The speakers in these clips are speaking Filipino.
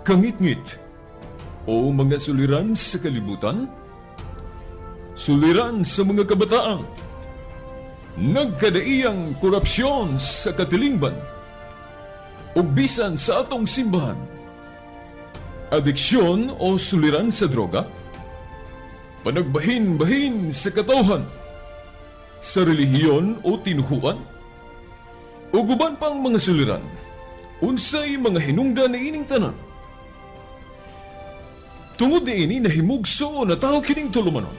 kangit-ngit o mga suliran sa kalibutan, suliran sa mga kabataan, nagkadaiyang korupsyon sa katilingban, o bisan sa atong simbahan, adiksyon o suliran sa droga, panagbahin-bahin sa katawhan, sa relihiyon o tinuhuan, o guban pang mga suliran, unsay mga hinungdan ni ining tanan. Tungod ni ini nahimugso na tao kining tulumanon,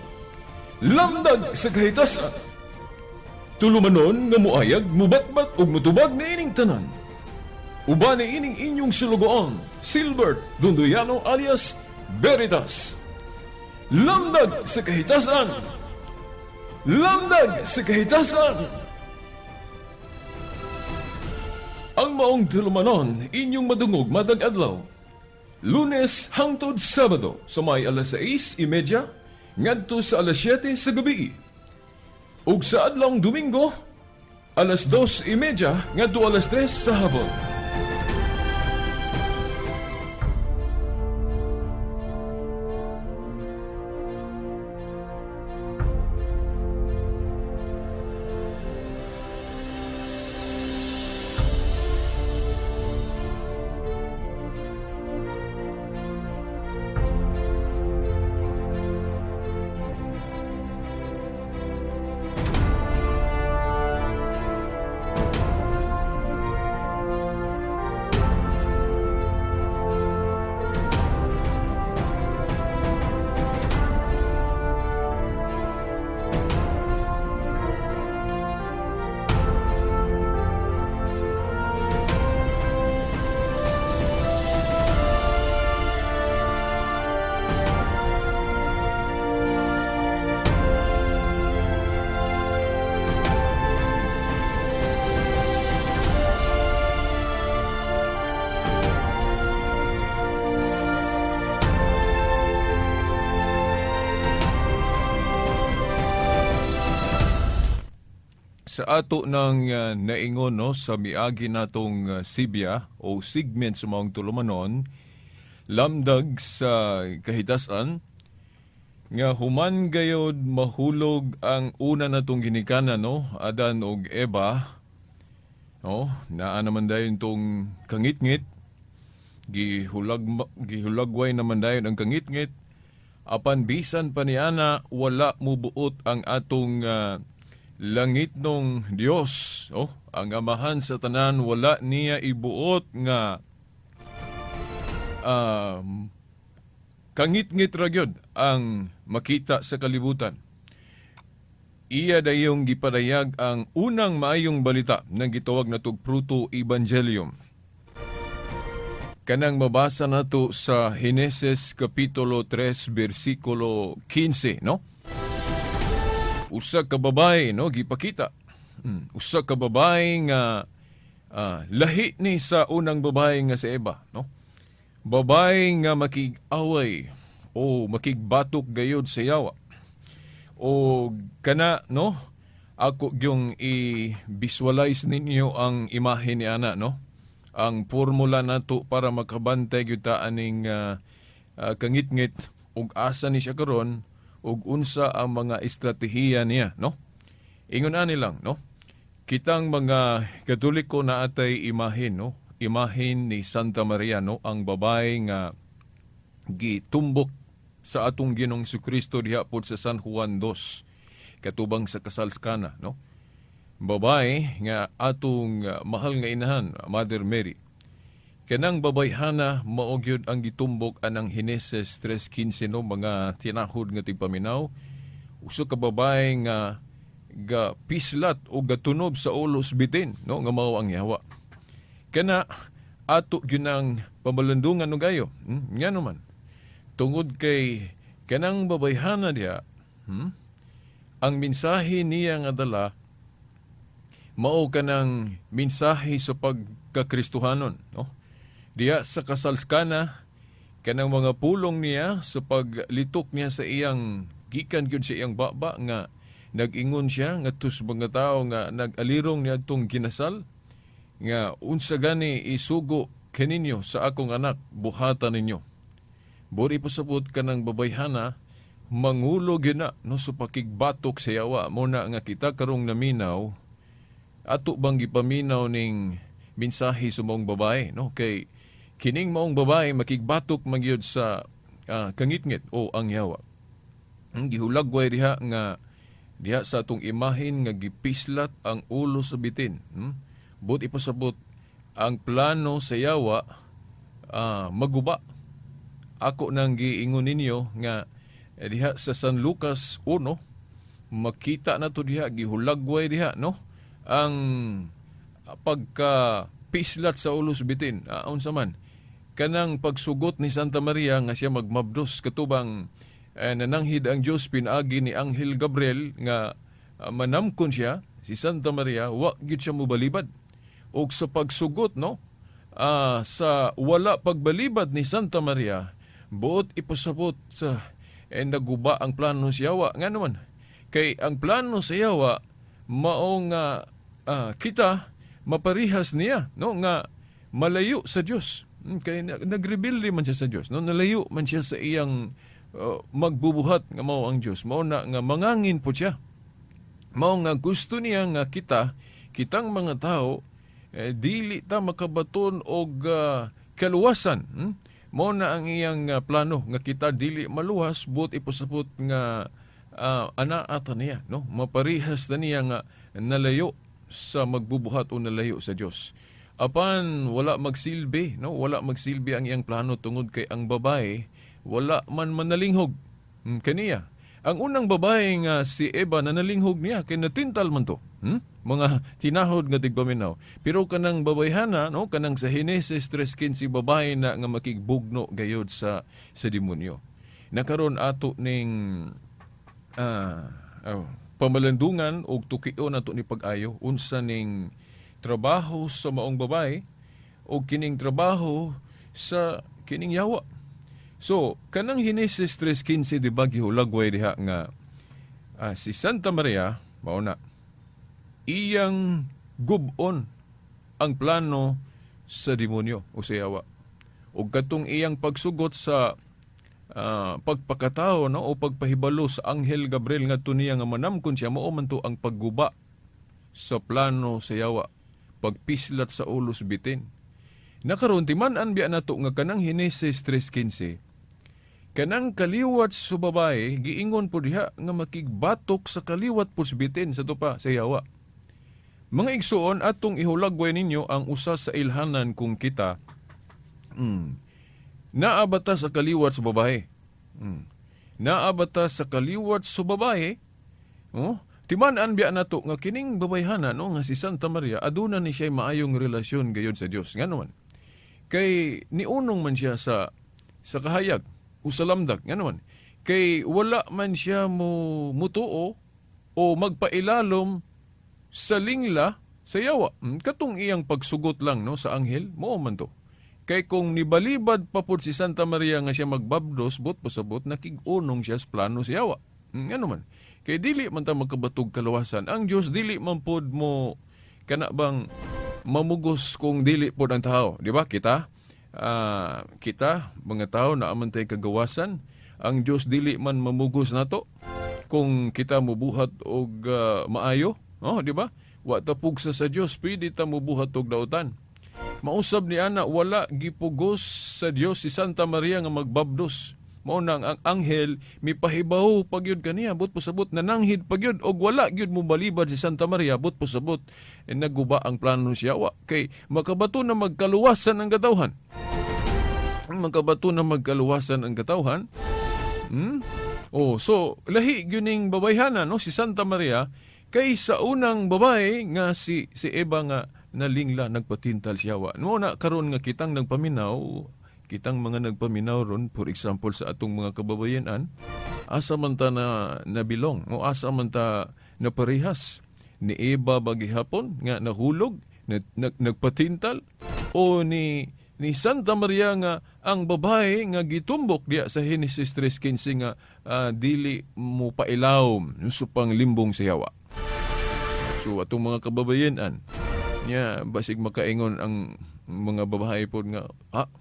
lamdag sa kahitasan, tulumanon nga muayag, mubatbat o mutubag ni ining tanan. Uba ni ining inyong sulugoon, Silbert Dunduyano alias Veritas. Lamdag sa kahitasan! Lamdag sa kahitasan! Ang maong tulumanon, inyong madungog madag adlaw. Lunes hangtod Sabado, sa may alas 6:30, ngadto sa alas 7 sa gabi. Ug sa adlawng Domingo, alas 2:30 ngadto alas 3 sa hapon. Sa ato ng naingon no, sa miagi natong Sibya o segment sa maong tulumanon, lamdag sa kahitasan, nga human gayod mahulog ang una natong ginikanan, no, Adan og Eva, no, naa naman dayon tong kangit-ngit, gihulagway naman dayon ang kangit-ngit, apan bisan pa niana wala mubuot ang atong langit nung Dios, ang amahan sa tanan, wala niya ibuot nga kangit-ngit ragyod ang makita sa kalibutan. Iya dayong gipadayag ang unang maayong balita na gitawag na Proto Evangelium. Kanang mabasa nato sa Heneses Kapitulo 3, versikulo 15, no? Usa ka babae, no, gipakita. Usa ka babae nga lahi ni sa unang babae nga si Eva, no? Babae nga makig-away o makigbatok gayod sa yawa. O kana, no, ako yung i-visualize ninyo ang imahe ni ana, no? Ang formula nato para makabantay gyud ta aning kangit-ngit ug asa ni siya karon ug unsa ang mga estratehiya niya, no? Ingon ani lang, no? Kitang mga Katoliko na atay imahin, no? Imahin ni Santa Maria, no? Ang babae nga gitumbok sa atong Ginoong Jesucristo diha pod sa San Juan 2, katubang sa kasalskana, no? Babae nga atong mahal nga inahan, Mother Mary. Kanang babayhana maogyod ang gitumbok anang Heneses 3:15, no, mga tinahod nga tigpaminaw. Uso ka babae nga ga pislat o gatunob sa ulos bitin, no, nga mao ang yawa. Kana ato gyud ang pamalandungan no gayo. Nga naman. Tungod kay kanang babayhana diha, ang mensahe niya nga dala mao kanang mensahe sa pagkakristohanon, no? Diya sa kasalskana, kanang mga pulong niya sa paglitok niya sa iyang gikan gyud sa iyang baba nga nag-ingon siya nga tus mga tao nga nag-alirong niya itong ginasal nga unsa gani isugo kaninyo sa akong anak, buhatan ninyo. Buri pasabot ka ng babayhana, mangulog yun na, no, so pakigbatok sa yawa. Muna nga kita karong naminaw, ato bang gipaminaw ning mensahe sa maong babae, no? Kay kining maong babae, makigbatok magyod sa kangitngit o ang yawa. Gihulagway diha nga, diha sa atong imahin nga gipislat ang ulo sa bitin. But ipasabot, ang plano sa yawa, maguba. Ako nang giingon ninyo nga diha sa San Lucas 1, makita na to diha, gihulagway diha, no? Ang pagka-pislat sa ulo sa bitin. Unsa man, kanang pagsugot ni Santa Maria nga siya magmabdos katubang nananghid ang Diyos pinaagi ni Anghel Gabriel nga manamkon siya, si Santa Maria, wa gid siya mobalibad. O sa pagsugot, no, sa wala pagbalibad ni Santa Maria, buot ipasabot sa naguba ang plano sa yawa. Nga naman, kay ang plano sa yawa, maong kita maparihas niya, no, nga malayo sa Diyos. Kay nagrebelde man siya sa Diyos, no, nalayo man siya sa iyang magbubuhat nga mao ang Diyos. Mao na nga mangangin po siya. Mao nga gusto niya nga kitang mga tao, dili ta makabaton og kaluwasan. Mao na ang iyang plano nga kita dili maluwas, but ipasabot nga anaata niya, no, maparihas na niya nga nalayo sa magbubuhat o nalayo sa Diyos. Apan wala magsilbi, no, wala magsilbi ang iyang plano tungod kay ang babae wala man manalinghog kaniya. Ang unang babae nga si Eva na nalinghog niya kay natintal man to. Mga tinahod nga tigpaminaw. Pero kanang babayhana, no, kanang sa Henesis 3:15 babae na nga makigbugno gayod sa demonyo. Nakaron ato ning pamalandungan og tukion nato ni pag-ayo unsa ning trabaho sa maong babae o kining trabaho sa kining yawa. So, kanang Henesis 3:15 diba gihulagway diha nga si Santa Maria, mauna, iyang gubon ang plano sa demonyo o sa yawa. O katong iyang pagsugot sa pagpakatao, no, o pagpahibalo sa Anghel Gabriel nga niya nga manamkon siya, mao man to ang pagguba sa plano sa yawa, pagpislat sa ulos bitin. Nakaron timan-an biya nato nga kanang Henesis 3:15 kanang kaliwat sa babae giingon po diha nga makigbatok sa kaliwat pusbitin sa tupa sa yawa. Mga igsuon, atong ihulagway ninyo ang usa sa ilhanan kung kita naabata sa kaliwat sa babae. Naabata sa kaliwat sa babae. Timan-an biya nato nga kining babayhana, no, nga si Santa Maria aduna ni siya maayong relasyon gayud sa Dios. Nganoman, kay niunong man siya sa kahayag o sa lamdag, nganoman, kay wala man siya mutuo o magpailalom sa lingla sa yawa. Katong iyang pagsugot lang, no, sa anghel, mo man to. Kay kung nibalibad pa po si Santa Maria nga siya magbabdos, bot pasabot, nakig-unong siya sa plano sa yawa. Nganoman, kay dili man ta magkabatog kalawasan. Ang Dios dili man pod mo kana bang mamugos kung dili pod ang tao, di ba? Kita mga tao na amantay kagawasan, ang Dios dili man mamugos nato kung kita mubuhat og maayo, di ba? Wa ta pugsa sa Dios, pwede ta mubuhat og dautan. Mausab ni ana wala gipugos sa Dios si Santa Maria nga magbabdos. Mao nang ang anghel mipahibaw pagyud kaniya, but pasabot nananghid pagyud og wala gyud mo balibad si Santa Maria, but pasabot naguba ang plano siya wa kay makabato na magkaluwasan ang katawhan. Makabato na magkaluwasan ang katawhan. So lahi gyud ning babayhana, no, si Santa Maria kay sa unang babae nga si Eva nga nalingla nagpatintal siya wa. No na karon nga kitang kitang mga nagpaminaw ron, for example, sa atong mga kababayanan, asa man ta na nabilong, o asa man ta naparehas ni Eva bagihapon nga nahulog, nagpatintal, o ni Santa Maria nga ang babae nga gitumbok diya sa Henesis 3:15 nga dili mo pailawom sa panglimbong sa yawa. So atong mga kababayanan, basig makaingon ang mga babae po nga,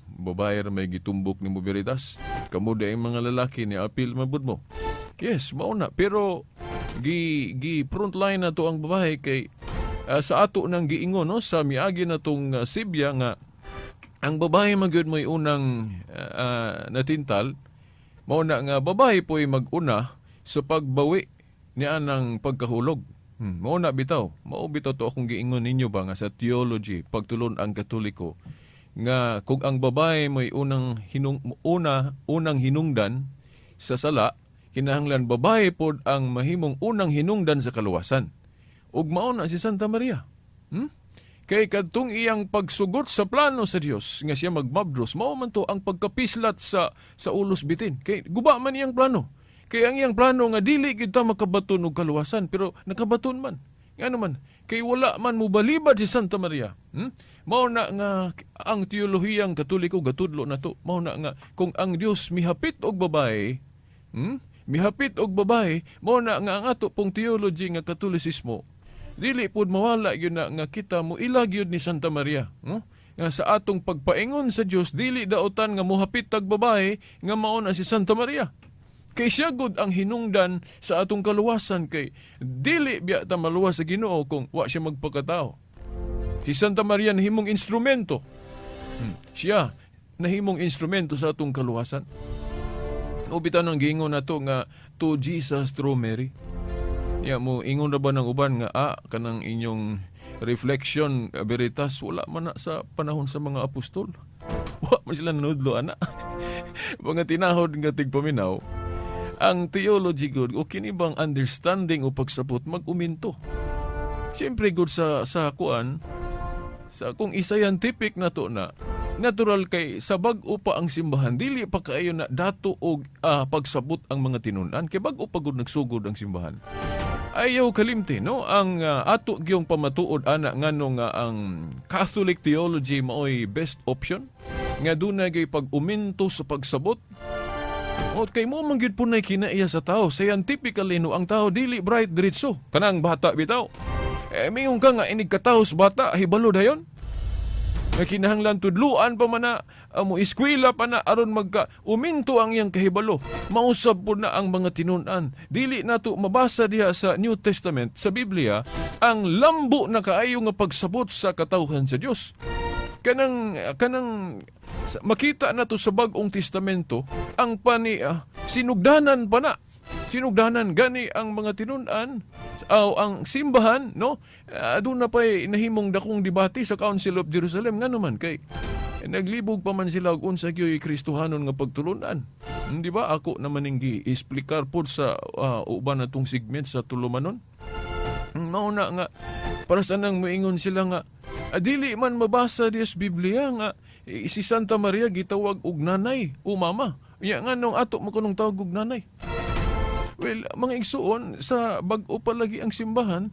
babae ra may gitumbok ni mo veritas. Kamo day mga lalaki ni apil mabud mo. Yes, mauna. Pero gi frontline na to ang babae kay sa ato nang giingon no sa miagi na tong Sibya nga ang babae magyud mo'y unang natintal. Mauna nga babae po'y mag-una sa pagbawi niya ng pagkahulog. Mauna bitaw. Mao bitaw to akong giingon ninyo ba nga sa theology, pagtulon ang Katoliko, nga kung ang babae mo'y unang hinungdan sa sala, kinahanglan babae pod ang mahimong unang hinungdan sa kaluwasan. Ug mauna si Santa Maria. Kay kadtong iyang pagsugot sa plano sa Dios nga siya magmabdros, mao man to ang pagkapislat sa ulos bitin. Kay guba man iyang plano. Kay ang iyang plano nga dili kita makabaton og kaluwasan, pero nakabaton man. Nga naman, kay wala man mubalibad si Santa Maria. Mao na nga ang teolohiyang Katoliko gatudlo na to. Mao na nga kung ang Dios mihapit og babae, mao na nga ang ato pong theology nga Katolisismo, dili pud mawala yun na nga kita mo ilag yun ni Santa Maria. Nga sa atong pagpaingon sa Dios, dili daotan nga mohapit tag babae nga mao na si Santa Maria. Kay siya gud ang hinungdan sa atong kaluwasan, kay dili biya ta maluwas sa Ginoo kung wa siya magpakatao. Si Santa Maria nahimong instrumento. Siya nahimong instrumento sa atong kaluwasan. Ubitan ang giingon nato nga to Jesus through Mary. Ya mo ingon ra ba ng uban nga kanang inyong reflection veritas wala man na sa panahon sa mga apostol. Wa man sila nanudlo ana. Mga tinahod nga tigpaminaw. Ang theology good o kini bang understanding o pagsabot mag-uminto. Siyempre good sa kuan sa kung scientific na to na natural kay sa bag-o pa ang simbahan dili pa kaayo na dato og pagsabot ang mga tinun-an kay bag-o pa gud nagsugod ang simbahan. Ayaw kalimti no ang ato gyung pamatuod ana nganong ang Catholic theology maoy best option nga dunay gay pag-uminto sa pagsabot. O kay mo man gyud punay kinaiya sa tao. Scientifically no ang tao dili bright diretso. Kanang bata bitaw. Mingon ka nga inig katahos bata hibalo dayon. Nga kinahanglan tudluan pa man na mo eskwela pa na aron magka uminto ang iyang kahibalo. Mausab po na ang mga tinun-an. Dili nato mabasa diha sa New Testament sa Biblia ang lambo na kaayo nga pagsabot sa katawhan sa Dios. Kanang makita na to sa Bagong Testamento ang sinugdanan pa na. Sinugdanan gani ang mga tinun-an ang simbahan no aduna pay nahimong dakong debate sa Council of Jerusalem nga naman kay naglibog pa man sila og unsa gyoy Kristohanon nga pagtulunan. Di ba ako naman ning gi-explicar pod sa uban natong segment sa tulumanon. Mao na nga para sa nang moingon sila nga dili man mabasa diya sa Biblia nga si Santa Maria gitawag og nanay o mama. Ya nga nung ato mo kunong tawag og nanay. Well, mga igsuon sa bag-o pa lagi ang simbahan,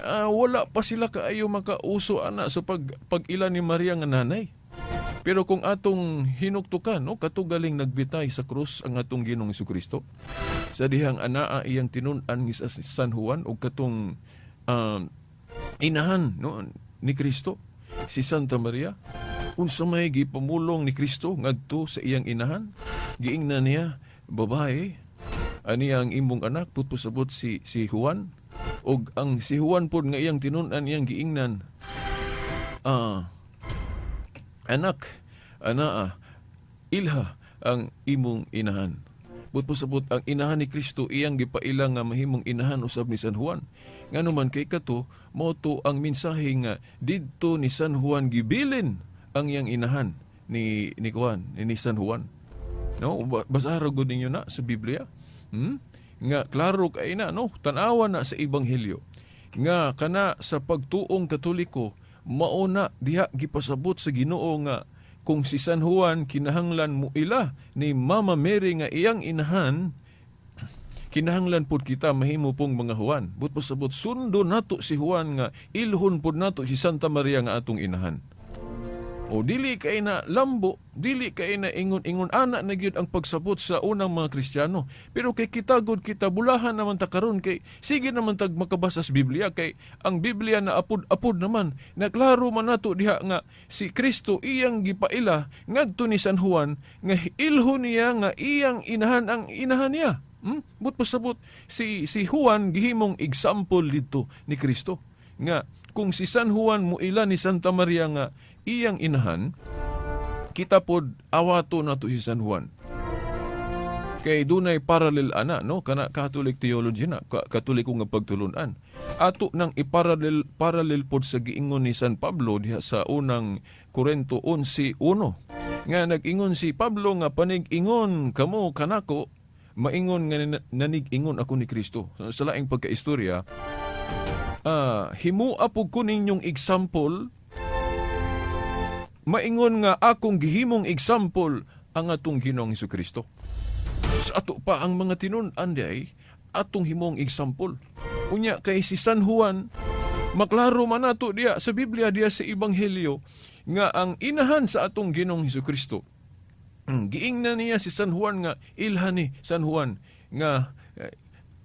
wala pa sila kaayo makauso ana sa pag-ila ni Maria nga nanay. Pero kung atong hinuktukan, no, katugaling nagbitay sa krus ang atong Ginoong Jesucristo, sa dihang anaa iyang tinun-an sa San Juan o katong inahan no, ni Kristo, si Santa Maria, unsa may gipamulong ni Kristo ngadto sa iyang inahan, giingnan niya babae, ani ang imong anak putpusabot si Juan, og ang si Juan pod nga iyang tinun-an iyang giingnan anak, anaa, ilha ang imong inahan. Putpusabot ang inahan ni Kristo iyang gipailang nga mahimong inahan usab ni San Juan. Ngano man kay kato, mao to ang mensahe nga didto ni San Juan gibilin ang iyang inahan ni San Juan. No, basara gud ninyo na sa Biblia. Nga klaro kay na no, tan-awa na sa ebanghelyo nga kana sa pagtuong Katoliko mauna diha gipasabot sa Ginoo nga kung si San Juan kinahanglan mo ila ni Mama Mary nga iyang inahan, kinahanglan pud kita mahimo pong mga Juan. But pasabot sundo nato si Juan nga ilhon pud nato si Santa Maria nga atong inahan. O dili kay na lambo, dili kay na ingon-ingon ana na gyud ang pagsabot sa unang mga Kristiyano. Pero kay kita gud kita bulahan naman ta karon kay sige naman tag makabasa sa Biblia kay ang Biblia na apod naman naklaro man nato diha nga si Kristo iyang gipaila ngadto ni San Juan nga ilho niya nga iyang inahan ang inahan niya. But pasabot si Juan gihimong example dito ni Kristo nga kung si San Juan muila ni Santa Maria nga iyang inahan, kita pod awato nato si San Juan. Kay dunay parallel ana no kana Catholic theology na Katoliko nga pagtulunan. Ato nang iparallel pod sa giingon ni San Pablo diha sa unang Korinto 11:1 nga nag-ingon si Pablo nga panig-ingon kamo kanako maingon nga nanig-ingon ako ni Kristo. Sa laing pagkaistorya, himua po ko ninyong example, maingon nga akong gihimong example ang atong Ginoong Hesukristo. Sa ato pa ang mga tinun-an day, atong himong example. Unya kay si San Juan, maklaro man nato diya sa Biblia diya sa Ebanghelyo nga ang inahan sa atong Ginoong Hesukristo. Giingnan niya si San Juan nga ilhan ni San Juan nga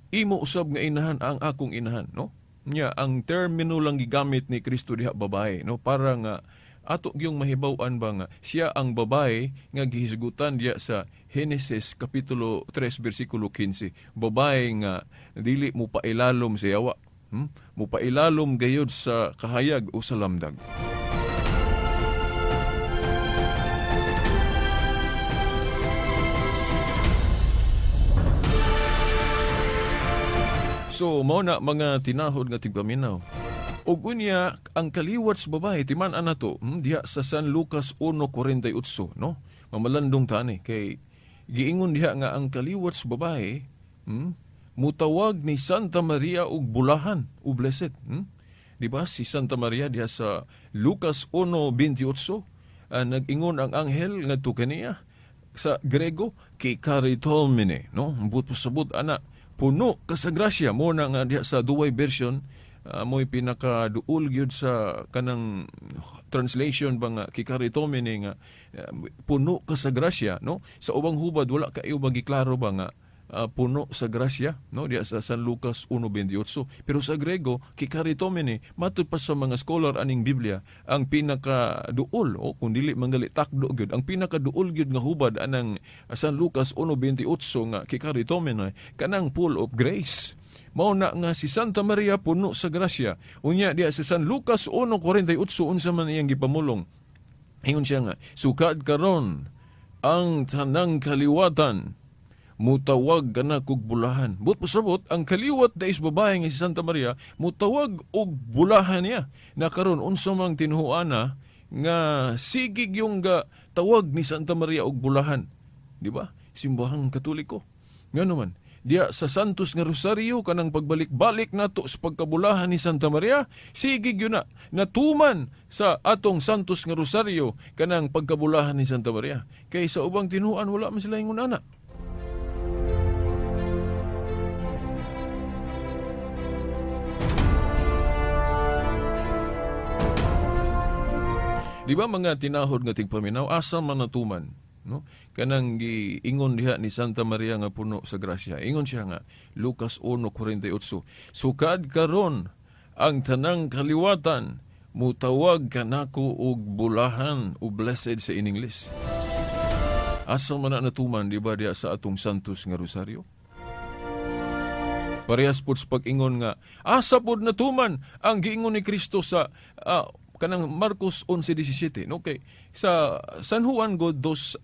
imo usab nga inahan ang akong inahan, no? Nya ang termino lang gigamit ni Kristo diha babae, no, para nga ato gyung mahibaw-an ba nga siya ang babae nga gihisgutan diya sa Genesis kapitulo 3 bersikulo 15. Babae nga dili mo pailalom sa yawa, mo pailalom gayud sa kahayag o sa lamdag. So, mao na mga tinahod nga tigpaminaw. O gunya, ang kaliwat sa babae, timan-an na to, diha sa San Lucas 1:48, no? Mamalandong tani, kay giingon diha nga ang kaliwat sa babae, mutawag ni Santa Maria og bulahan, o blessed. Diba, si Santa Maria diha sa Lucas 1:28, nag-ingon ang anghel nga to kaniya, sa Grego, kay karitomene, no? Ambot po sabot, anak, puno ka sa grasya mo na nga diha sa duway version mo'y pinakaduol gyud sa kanang translation ba nga kikaritomene nga puno ka sa grasya, no? Sa ubang hubad wala kayo magiklaro ba nga puno sa grasya, no, diha sa San Lucas 1:28. Pero sa Grego kikaritomene matud pa sa mga scholar aning Biblia ang pinakaduol o kung dili mangali takdo gyud ang pinakaduol gyud nga hubad anang San Lucas 1:28 nga kikaritomene kanang full of grace. Mao na nga si Santa Maria puno sa grasya. Unya diha sa San Lucas 1:48 unsa man iyang gipamulong. Ingon siya nga, sukad karon ang tanang kaliwatan mutawag kana kog bulahan. But pasabot ang kaliwat da is babae nga si Santa Maria mutawag og bulahan niya. Na karon unsa mang tinuhuana nga sigig yung tawag ni Santa Maria og bulahan. Di ba? Simbahang Katoliko. Nga naman, diya sa Santos nga Rosario kanang pagbalik-balik nato sa pagkabulahan ni Santa Maria, sigig yun na natuman sa atong Santos nga Rosario kanang pagkabulahan ni Santa Maria. Kay sa ubang tinuan wala man sila ingon ana. Di ba mga tinahod nga tigpaminaw, asa man natuman, no? Kanang giingon diha ni Santa Maria nga puno sa grasya. Ingon siya nga, Lucas 1:48, sukad karon ang tanang kaliwatan, mutawag kanako og bulahan o blessed sa in English. Asa man natuman, di ba diha sa atong Santos nga Rosario? Parehas po sa pag-ingon nga, asa po natuman ang giingon ni Kristo sa kanang Marcos 11:17, no? Okay. Sa San Juan God dos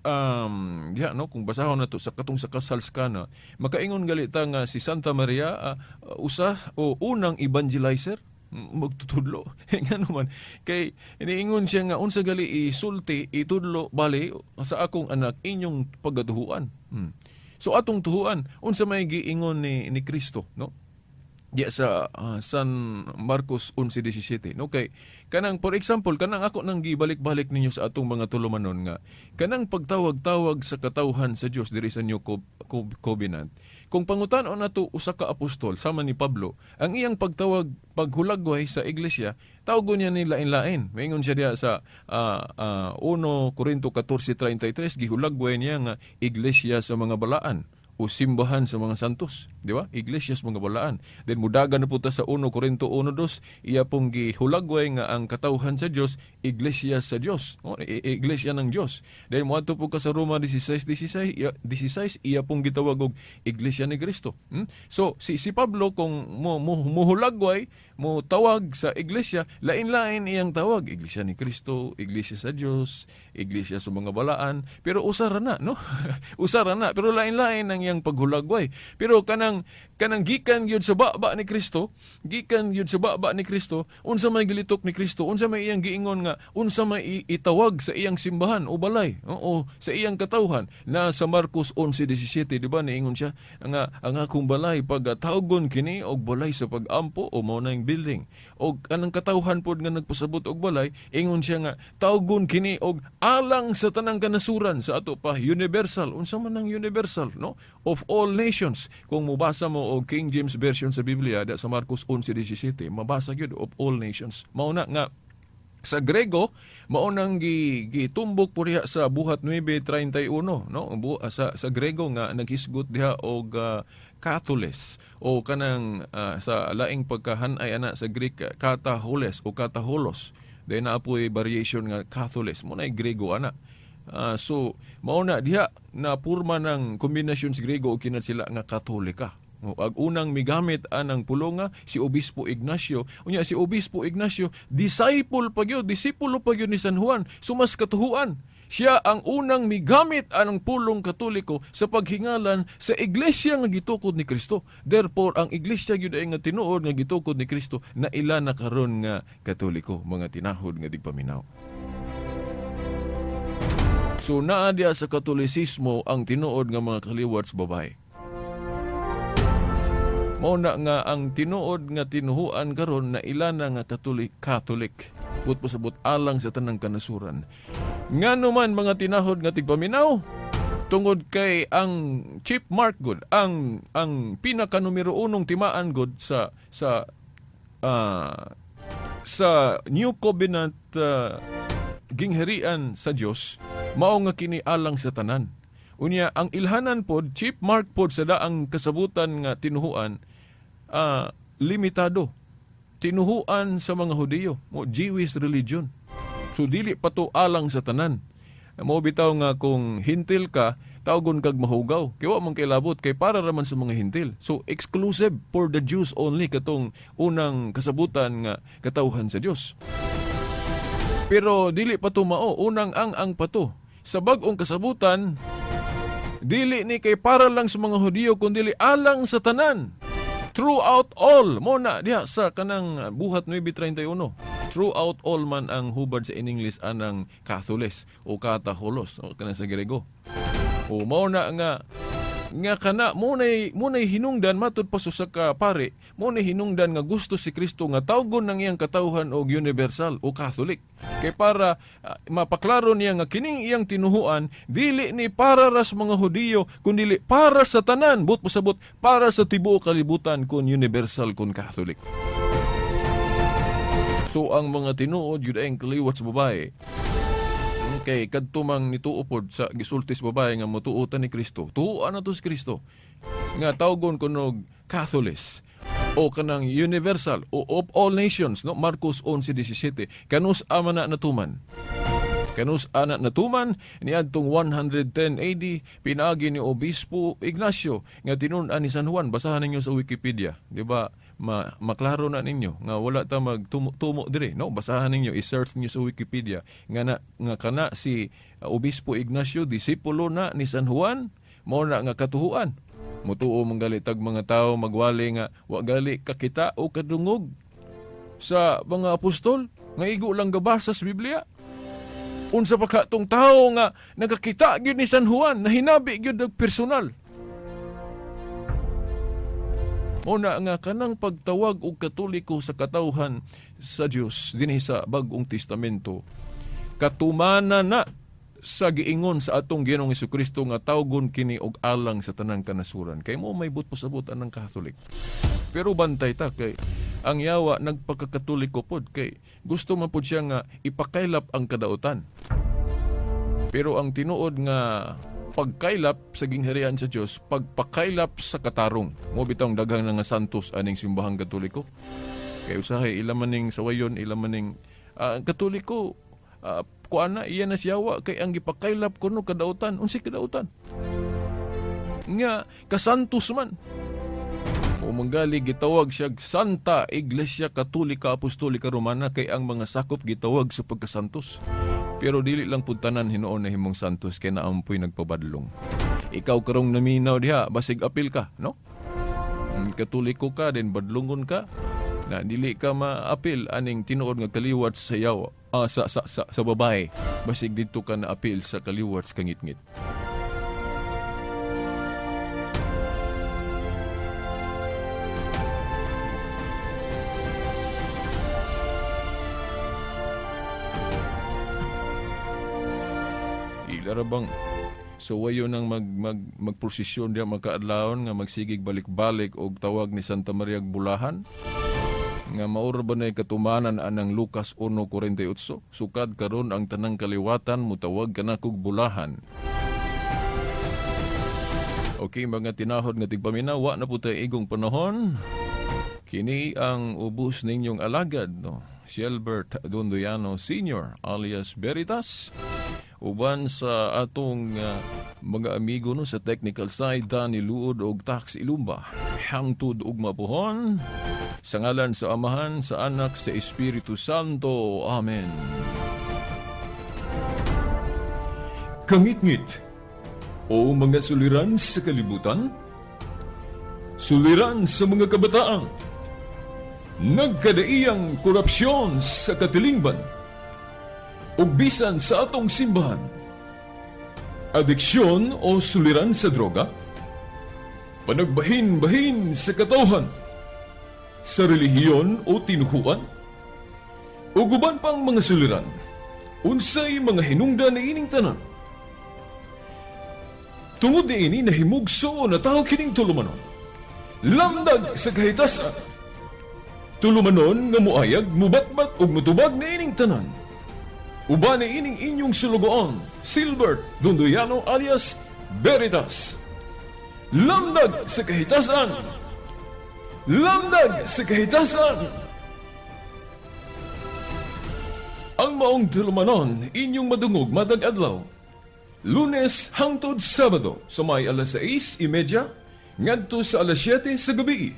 diha, no, kung basahon nato sa katong sa kasalskana, makaingon galita nga si Santa Maria usa o unang evangelizer magtutudlo. Nga naman kay iniingon siya nga unsa gali isulti itudlo bali sa akong anak inyong pagatuhuan. So atong tuhuan unsa may giingon ni Kristo, no? Diya sa San Marcos 11:17. Okay, kanang for example, kanang ako nang gibalik-balik ninyo sa atong mga tulumanon nga, kanang pagtawag-tawag sa katawhan sa Dios diri sa New Covenant. Kung pangutan-on nato usa ka apostol sama ni Pablo, ang iyang pagtawag paghulagway sa iglesia, tawgon niya ni lain-lain. Maingon siya diya sa 1 Corinto 14:33, gihulagway niya nga iglesia sa mga balaan o simbahan sa mga santos, di ba? Iglesia sa mga balaan. Then mudagan na po ta sa 1 Corinto 1:2, iya pong gihulagway nga ang katawhan sa Dios, iglesia sa Dios, iglesia ng Dios. Then moadto po ka sa Roma 16:16, iya pong gitawag og iglesia ni Kristo. So si Pablo kung muhulagway, mo tawag sa iglesia, lain-lain iyang tawag, iglesia ni Kristo, iglesia sa Dios, iglesia sa mga balaan, pero usara na, no? Usara na, pero lain-lain ang iyang paghulagway. Pero kanang gikan gyud sa baba ni Kristo, unsa may gilitok ni Kristo, unsa may iyang giingon nga, unsa may itawag sa iyang simbahan o balay, o sa iyang katawhan, na sa Marcos 11:17, di ba, niingon siya nga ang akong balay pagtawgon kini og balay sa pagampo o mao na building. Og anang katawhan pod nga nagpasabot og balay, ingon siya nga tawgon kini og alang sa tanang kanasuran, sa ato pa universal. Unsa man ang universal, no? Of all nations. Kung mubasa mo og King James version sa Biblia da sa Marcos 11:17, mabasa gyud of all nations. Mao na nga sa Grego, maunang gitumbok po diha sa buhat 9:31, no? Sa Grego nga naghisgot diha og Catholes o kanang sa laing pagkahanay ana sa Greek kataholes o kataholos. Dahil na apoy variation nga Catholes mo na Grego ana. So mauna diha na purma ng kombinasyon sa Grego o kinat sila nga Katolika. Ag unang migamit anang pulonga si Obispo Ignacio. Unya si Obispo Ignacio disipulo pa gyud ni San Juan, sumas katuhuan. Siya ang unang migamit anang pulong Katoliko sa paghingalan sa iglesia nga gitukod ni Kristo. Therefore ang iglesia gyud ay nga tinuod nga gitukod ni Kristo na ila na karon nga Katoliko, mga tinahod nga tigpaminaw. So naa diya sa Katolisismo ang tinuod nga mga kaliwat sa babae. Mao na nga ang tinuod nga tinuhuan karon na ilana nga Katolik. Put pasabot alang sa tanang kanasuran. Ngano man mga tinahod nga tigpaminaw, tungod kay ang chief mark good, ang pinaka numero 1 timaan good sa New Covenant gingharian sa Dios, mao nga kini alang sa tanan. Unya ang ilhanan pod, chief mark pod sa daang kasabutan nga tinuhuan, limitado. Tinuhuan sa mga Hudiyo, mo Jewish religion. So dili pa to alang sa tanan. Mo bitaw nga kung hintil ka, tawgon kag mahugaw. Kaya wa man kay labot kay para raman sa mga hintil. So exclusive for the Jews only katong unang kasabutan nga katawhan sa Dios. Pero dili pa to mao, unang ang pa to. Sa bag-ong kasabutan, dili ni kay para lang sa mga Hudiyo kundi alang sa tanan. Throughout all, mo na diha sa kanang buhat 9:31. Throughout all man ang hubad sa in English anang Catholes o kataholos o kanang sa Grego. O mo na nga kana mo nay hinungdan matud pa sa ka pare, mo nay hinungdan nga gusto si Kristo nga tawgon ng iyang katawhan og universal o Catholic. Kay para mapaklaro niya nga kining iyang tinuhuan dili ni para ras mga Hudiyo kundi para sa tanan, but pasabot para sa tibuok kalibutan kun universal kun Catholic. So ang mga tinuod yun ay kaliwat sa babae. Kay kadtumang nituupod sa gisultis babae nga motuotan ni Kristo. Tuhuan na to si Kristo. Nga tawgon kunog Catholis o kanang universal o of all nations, no? Marcos 11:17. Kanus ama na natuman. Kanus anak natuman niadtong 110 AD pinaagi ni Obispo Ignacio nga tinun-an ni San Juan. Basahan ninyo sa Wikipedia, di ba? Maklaro na ninyo nga wala ta magtumo dire, no? Basahan ninyo, i-search niyo sa Wikipedia nga kana si Obispo Ignacio disipulo na ni San Juan, mao na nga katuhuan. Mutuo manggali tag mga tao magwali nga wa gali kakita o kadungog sa mga apostol nga igo lang gabasa sa Biblia. Unsa pa katong tao nga nagakita gyud ni San Juan na hinabi gyud og personal. Una nga kanang pagtawag og Katoliko sa katawhan sa Dios dinhi sa Bag-ong Testamento katumana na sa giingon sa atong Ginoong Hesukristo nga tawgon kini og alang sa tanang kanasuran. Kay mo may butpos-abot anang Katolik. Pero bantay ta kay ang yawa nagpakakatoliko pod kay gusto man pod siya nga ipakaylap ang kadautan. Pero ang tinuod nga pagkaylap sa gingharian sa Dios, pagpakaylap sa katarong. Mo bitong daghang nga santos aning simbahang Katoliko. Kay usahay ilamaning sawayon, ilamaning Katoliko, kuana iya na siyawa kay ang gipakaylap kuno kadautan, unsi kadautan. Nga kasantos man. O manggali gitawag siya Santa Iglesia Katolika Apostolika Romana kay ang mga sakop gitawag sa pagkasantos. Pero dili lang pud tanan hinuon na himong santos kay naampoy nagpabadlong. Ikaw karong naminaw diha basig apil ka, no? Katoliko ka din badlongon ka na dili ka maapil aning tinuod nga kaliwat sa yawa sa babae basig didto ka na apil sa kaliwat sa kangitngit. Larabang so wayo nang magprosesyon diya magkaadlawon nga magsigig balik-balik og tawag ni Santa Maria Bulahan nga maura ba na katumanan anang Lucas 1:48 sukad karon ang tanang kaliwatan mutawag kanakog bulahan. Okay, mga tinahod nga tigpaminaw, wa na po tayo igong panahon. Kini ang ubos ninyong alagad, no? Shelbert Dondoyano Sr. alias Veritas. Uban sa atong mga amigo no sa technical side, Danny Luod og Tax Ilumba. Hangtod og mapuhon. Sa ngalan sa Amahan, sa Anak, sa Espiritu Santo. Amen. Kangit-ngit o mga suliran sa kalibutan, suliran sa mga kabataan, nagkadaiyang korupsyon sa katilingban, ug bisan sa atong simbahan, adiksyon o suliran sa droga, panagbahin-bahin sa katawhan, sa relihiyon o tinuhuan, ug uban pang mga suliran, unsay mga hinungdan ni ining tanan. Tungod niini nahimugso na tao kining tulumanon, lamdag sa kahitasan, tulumanon nga muayag, mubatbat ug mutubag ni ining tanan. Uban ni ining inyong sulugoon, Silbert Dondoyano alias Veritas. Lamdag sa kahitasan! Lamdag sa kahitasan! Ang maong tulumanon, inyong madungog matag adlaw. Lunes hangtod Sabado, sa may alas 6:30, ngadto sa alas 7 sa gabi.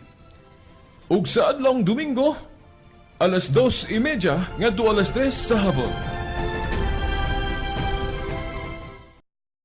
Ug sa adlawng Domingo, alas 2:30 ngadto alas 3 sa hapon.